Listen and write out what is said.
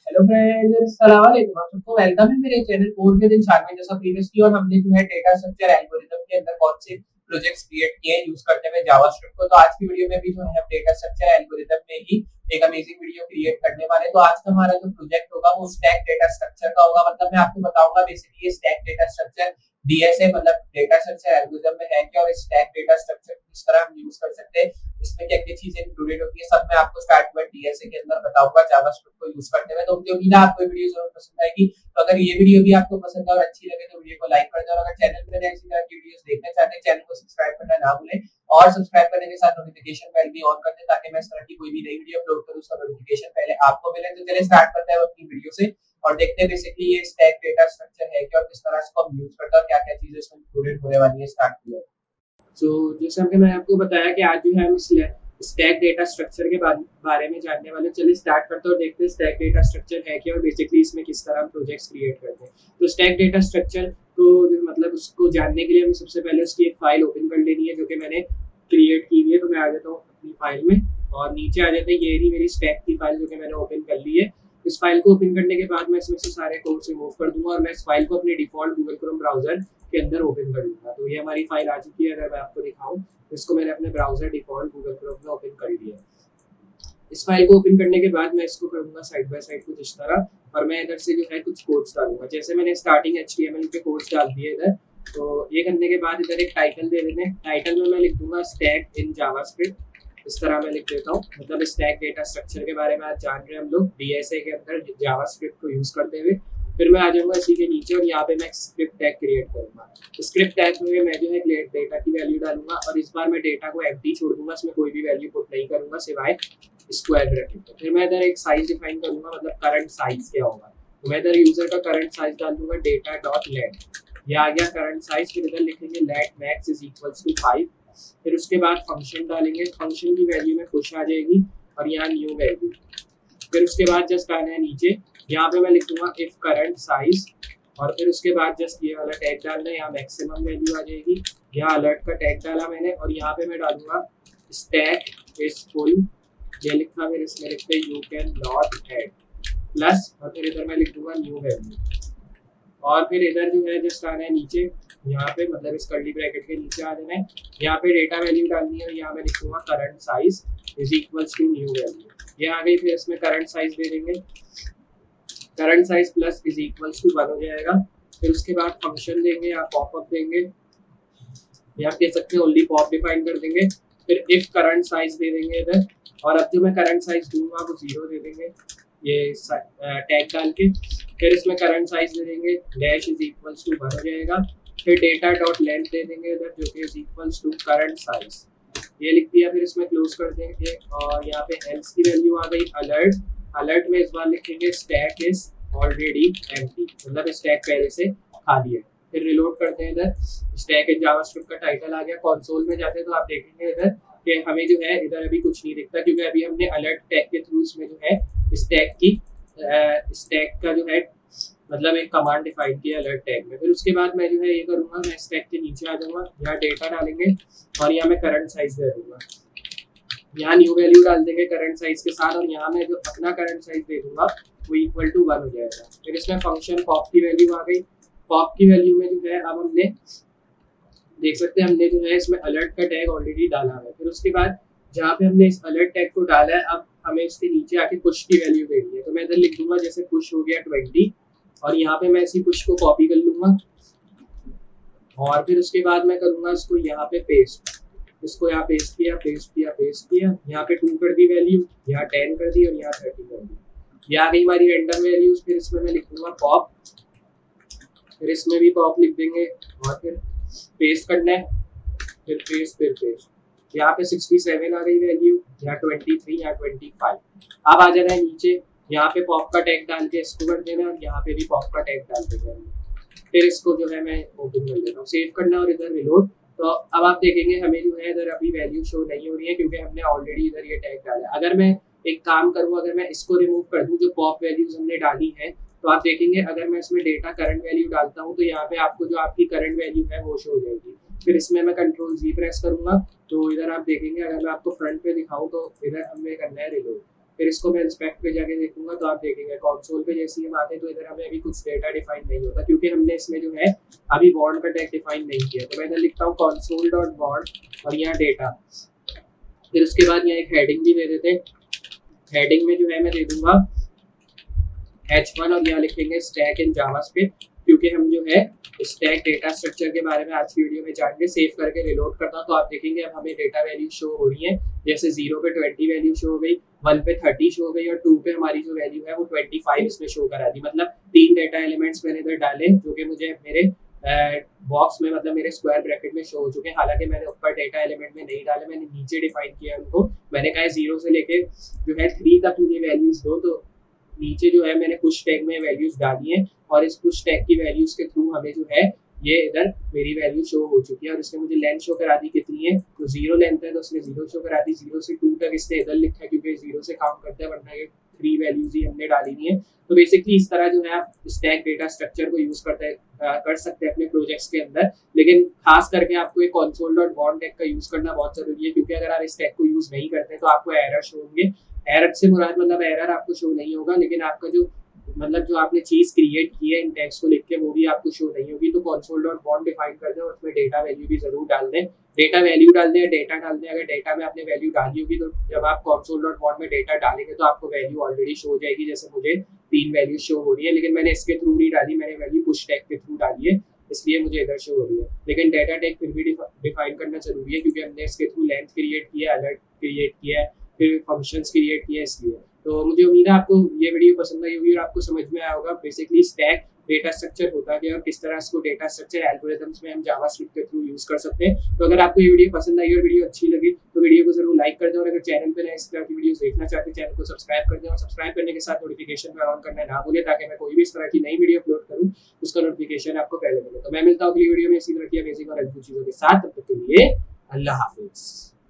Hello friends, अस्सलाम वालेकुम। आप सबको वेलकम है मेरे चैनल कोड के दिन 4 में। जैसा प्रीवियसली और हमने जो है डेटा स्ट्रक्चर एल्गोरिथम के अंदर कौन से प्रोजेक्ट्स क्रिएट किए हैं यूज करते हुए जावास्क्रिप्ट को, तो आज की वीडियो में भी जो है हम डेटा स्ट्रक्चर एल्गोरिथम में ही एक अमेजिंग वीडियो क्रिएट करने वाले हैं। तो आज का हमारा जो प्रोजेक्ट होगा वो स्टैक डेटा स्ट्रक्चर का होगा। मतलब मैं आपको बताऊंगा बेसिकली ये स्टैक डेटा स्ट्रक्चर डीएसए मतलब डेटा स्ट्रक्चर एल्गोरिथम में है क्या, और स्टैक डेटा स्ट्रक्चर किस तरह हम यूज कर सकते हैं, इसमें क्या क्या चीजें इंक्लूडेड होती है, सब मैं आपको स्टार्ट में डीएसए के अंदर बताऊंगा जावास्क्रिप्ट को यूज करते हुए। तो मुझे उम्मीद है आपको वीडियो जरूर पसंद आएगी। तो अगर ये वीडियो भी आपको पसंद है और अच्छी लगे तो वीडियो को लाइक कर दें, और अगर चैनल पर ऐसी तरह की वीडियोस देखना चाहते हैं चैनल को सब्सक्राइब करना ना भूलें, और सब्सक्राइब करने के साथ नोटिफिकेशन बेल भी ऑन कर दें ताकि मैं इस तरह की कोई भी नई वीडियो अपलोड करूं उसका नोटिफिकेशन पहले आपको मिले। तो चलिए स्टार्ट करते हैं अपनी वीडियो से और देखते हैं बेसिकली ये स्टैक डेटा स्ट्रक्चर है क्या और किस तरह इसको हम यूज करते हैं और क्या क्या चीजें इसमें इंक्लूडेड होने वाली है। स्टार्ट किया। तो जैसा कि मैं आपको बताया कि आज जो है हम स्टैक डेटा स्ट्रक्चर के बारे में जानने वाले। चलिए स्टार्ट करते हैं और देखते हैं स्टैक डेटा स्ट्रक्चर है क्या और बेसिकली इसमें किस तरह हम प्रोजेक्ट्स क्रिएट करते हैं। तो स्टैक डेटा स्ट्रक्चर को जो मतलब उसको जानने के लिए हमें सबसे पहले उसकी एक फाइल ओपन कर लेनी है जो कि मैंने क्रिएट की हुई है। तो मैं आ जाता हूँ अपनी फाइल में और नीचे आ जाते हैं, ये रही मेरी स्टैक की फाइल जो कि मैंने ओपन कर ली है। इस फाइल को ओपन करने के बाद मैं इसमें से सारे कोड्स रिमूव कर दूंगा और मैं इस फाइल को अपने डिफॉल्ट गूगल क्रोम ब्राउजर के अंदर ओपन कर लूंगा। तो ये हमारी फाइल आ चुकी है। अगर मैं आपको दिखाऊं, इसको मैंने अपने ब्राउजर डिफॉल्ट गूगल क्रोम में ओपन कर लिया है। इस फाइल को ओपन करने के बाद मैं इसको करूंगा साइड बाय साइड कुछ इस तरह, और मैं इधर से जो है कुछ कोड्स डालूंगा। जैसे मैंने स्टार्टिंग HTML के कोड्स डाल दिए इधर। तो ये करने के बाद इधर एक टाइटल दे देने। टाइटल में मैं लिख दूंगा स्टैक इन जावास्क्रिप्ट। इस तरह मैं लिख देता हूँ, मतलब स्टैक डेटा स्ट्रक्चर के बारे में आज जान रहे हैं हम लोग डीएसए के अंदर जावास्क्रिप्ट को यूज करते हुए। फिर मैं आ जाऊंगा इसी के नीचे और यहाँ पे मैं स्क्रिप्ट टैग क्रिएट करूंगा। स्क्रिप्ट टैग में मैं जो है डेटा की वैल्यू डालूंगा और इस बार मैं डेटा को एम्प्टी छोड़ दूंगा, इसमें कोई भी वैल्यू पुट नहीं करूंगा सिवाय स्क्वायर ब्रैकेट। फिर मैं इधर एक साइज डिफाइन करूंगा, मतलब करंट साइज क्या होगा। तो मैं इधर यूजर का करंट साइज डाल दूंगा डेटा डॉट लेट। ये आ गया करंट साइज। फिर इधर लिखेंगे let max is equals to 5। फिर उसके बाद फंक्शन डालेंगे, फंक्शन की वैल्यू में खुश आ जाएगी और यहाँ न्यू वैल्यू। फिर उसके बाद जस्ट आना है नीचे, यहाँ पे मैं लिख दूंगा इफ करंट साइज, और फिर उसके बाद जस्ट ये वाला टैग डालना है, यहाँ मैक्सिमम वैल्यू आ जाएगी। यहाँ अलर्ट का टैग डाला मैंने और यहाँ पे मैं डालूंगा स्टैक इज फुल। ये लिखा, फिर इसमें लिखते you can not add plus, और फिर इधर मैं लिख दूंगा न्यू वैल्यू। और फिर इधर जो है जस्ट आना है नीचे, यहाँ पे मतलब इस कर्ली ब्रैकेट के नीचे आ जाना है। यहाँ पे डेटा वैल्यू डालनी है और यहाँ मैं लिख दूंगा current size is equals to new value. ये आ गई। फिर इसमें करंट साइज दे देंगे, current size plus is equals to 1 हो जाएगा। फिर उसके बाद फंक्शन देंगे या पॉपअप देंगे, या कह सकते हैं ओनली पॉप डिफाइन कर देंगे। फिर इफ करंट साइज दे देंगे इधर, और अब जो मैं करंट साइज दूंगा वो 0 दे देंगे ये टैग डाल के। फिर इसमें करंट साइज दे देंगे डैश इज इक्वल्स टू 1 हो जाएगा। फिर डेटा डॉट लेंथ दे देंगे इधर जो कि is equals to current size, ये लिख दिया। फिर इसमें क्लोज कर देंगे और यहाँ पे एल्स की वैल्यू आ गई अलर्ट। अलर्ट में इस बार लिखेंगे स्टैक इज ऑलरेडी एम्प्टी, मतलब स्टैक पहले से खाली है। फिर रिलोड करते हैं, इधर स्टैक इन जावास्क्रिप्ट का टाइटल आ गया। कंसोल में जाते हैं तो आप देखेंगे इधर कि हमें जो है इधर अभी कुछ नहीं दिखता, क्योंकि अभी हमने अलर्ट टैग के थ्रू इसमें जो है स्टैक का जो है मतलब एक कमांड डिफाइन किया अलर्ट टैग में। फिर उसके बाद मैं जो है ये करूंगा, मैं स्टैक के नीचे आ जाऊंगा, यहाँ डेटा डालेंगे और यहाँ मैं करंट साइज दे दूंगा। यहाँ न्यू वैल्यू डाल देंगे करंट साइज के साथ, और यहाँ मैं जो अपना करंट साइज दे दूंगा वो इक्वल टू 1 हो जाएगा। फिर इसमें फंक्शन पॉप की वैल्यू आ गई। पॉप की वैल्यू में जो है अब हमने देख सकते हैं हमने जो है इसमें अलर्ट का टैग ऑलरेडी डाला है। फिर उसके बाद जहाँ पे हमने इस अलर्ट टैग को डाला है, अब हमें इसके नीचे आके पुश की वैल्यू देनी है। तो मैं इधर लिख दूंगा जैसे पुश हो गया 20, और यहाँ पे मैं इसी पुश को कॉपी कर लूंगा और फिर उसके बाद मैं करूंगा इसको यहाँ पे पेस्ट। इसको यहाँ पेस्ट किया, पेस्ट किया, पेस्ट किया। यहाँ पे 2 कर दी वैल्यू, यहाँ 10 कर दी और यहाँ 30 कर दी। ये आ गई हमारी रैंडम वैल्यूज। फिर इसमें मैं लिख दूंगा पॉप, फिर इसमें भी पॉप लिख देंगे और फिर पेस्ट करना है, फिर पेस्ट, फिर पेस्ट। यहाँ पे 67 आ गई वैल्यू, यहाँ 23, यहाँ 25। अब आ जाना है नीचे, यहाँ पे पॉप का टैग डाल के इसको कर देना और यहाँ पे भी पॉप का टैग डाल देना। फिर इसको जो है मैं ओपन कर देता हूँ, सेव करना और इधर रिलोड। तो अब आप देखेंगे हमें जो है इधर अभी वैल्यू शो नहीं हो रही है, क्योंकि हमने ऑलरेडी इधर ये टैग डाला है। अगर मैं एक काम करूँ, अगर मैं इसको रिमूव कर दूँ जो पॉप वैल्यूज हमने डाली है, तो आप देखेंगे अगर मैं इसमें डेटा करंट वैल्यू डालता हूँ तो यहाँ पे आपको जो आपकी करंट वैल्यू है वो शो हो जाएगी। फिर इसमें मैं कंट्रोल Z प्रेस करूंगा तो इधर आप देखेंगे, अगर मैं आपको फ्रंट पे दिखाऊं तो इधर हमें करना है रिलोड। फिर इसको मैं इंस्पेक्ट पे जाके देखूंगा तो आप देखेंगे कंसोल पे जैसे ही हम आते हैं तो इधर हमें अभी कुछ डेटा डिफाइन नहीं होता क्योंकि हमने इसमें जो है अभी बॉन्ड का टैग डिफाइन नहीं किया। तो मैं इधर लिखता हूँ कंसोल डॉट बॉन्ड और यहाँ डेटा। फिर उसके बाद यहाँ एक हेडिंग भी दे देते हैं। हेडिंग में जो है मैं दे दूंगा H1 और यहाँ लिखेंगे स्टैक इन जावास्क्रिप्ट क्योंकि हम जो है स्टैक डेटा स्ट्रक्चर के बारे में आज की वीडियो में जानेंगे। सेव करके रिलोड करता हूँ तो आप देखेंगे अब हमें डेटा वैल्यू शो हो रही है। जैसे 0 पे 20 वैल्यू शो हो गई, 1 पे 30 शो हो गई और 2 पे हमारी जो वैल्यू है वो 25 इसमें शो करा दी। मतलब 3 डेटा एलिमेंट्स मैंने इधर डाले जो कि मुझे मेरे बॉक्स में मतलब मेरे स्क्वायर ब्रैकेट में शो हो चुके हैं। हालांकि मैंने ऊपर डेटा एलिमेंट में नहीं डाले, मैंने नीचे डिफाइन किया उनको। मैंने कहा 0 से लेके जो है 3 तक मुझे वैल्यूज दो, तो नीचे जो है मैंने पुश टैग में वैल्यूज डाली हैं और इस पुश टैग की वैल्यूज के थ्रू हमें जो है ये इधर मेरी वैल्यू शो हो चुकी है। और इसने मुझे लेंथ शो करा दी कितनी है, तो 0 लेंथ है तो उसने 0 शो करा दी। 0 से 2 तक इसने इधर लिखा है क्योंकि 0 से काउंट करता है, वरना ये 3 वैल्यूज ही हमने डाली नहीं है। तो बेसिकली इस तरह जो है आप स्टैक डेटा स्ट्रक्चर को यूज कर सकते हैं अपने प्रोजेक्ट्स के अंदर। लेकिन खास करके आपको एक कंसोल डॉट बॉन्ड टैग का यूज करना बहुत जरूरी है क्योंकि अगर आप इस टैग को यूज नहीं करते तो आपको एरर शो होंगे। एरर से मुराद मतलब एरर आपको शो नहीं होगा, लेकिन आपका जो मतलब जो आपने चीज क्रिएट की है इन टैग्स को लिख के वो भी आपको शो नहीं होगी। तो कंसोल डॉट बॉन्ड डिफाइन कर दें और उसमें डेटा वैल्यू भी जरूर डाल दें। डेटा वैल्यू डाल दें, डेटा डाल दें। अगर डेटा में आपने वैल्यू डाली होगी तो जब आप कंसोल डॉट बॉन्ड में डेटा डालेंगे तो आपको वैल्यू ऑलरेडी शो हो जाएगी। जैसे मुझे 3 वैल्यू शो हो रही है, लेकिन मैंने इसके थ्रू नहीं डाली, मैंने वैल्यू पुश टैग के थ्रू डाली है, इसलिए मुझे इधर शो हो रही है। लेकिन डेटा टैग फिर भी डिफाइन करना जरूरी है क्योंकि हमने इसके थ्रू लेंथ क्रिएट किया है, अलर्ट क्रिएट किया है, फिर फंक्शंस क्रिएट किया है इसलिए। तो मुझे उम्मीद है आपको ये वीडियो पसंद आई होगी और आपको समझ में आया होगा बेसिकली स्टैक डेटा स्ट्रक्चर होता है और किस तरह इसको डेटा स्ट्रक्चर एल्गोरिथम्स में हम जावास्क्रिप्ट के थ्रू यूज कर सकते हैं। तो अगर आपको ये वीडियो पसंद आई और वीडियो अच्छी लगी तो वीडियो को जरूर लाइक कर दें और अगर चैनल पर नए इस तरह की वीडियोस देखना चाहते हैं चैनल को सब्सक्राइब कर दें और सब्सक्राइब करने के साथ नोटिफिकेशन ऑन करना ना भूलें ताकि मैं कोई भी इस तरह की नई वीडियो अपलोड करूँ उसका नोटिफिकेशन आपको पहले मिले। तो मैं मिलता हूँ अगली वीडियो में इसी तरह की अमेजिंग और हेल्पफुल चीजों के साथ। तब तक के लिए अल्लाह हाफिज।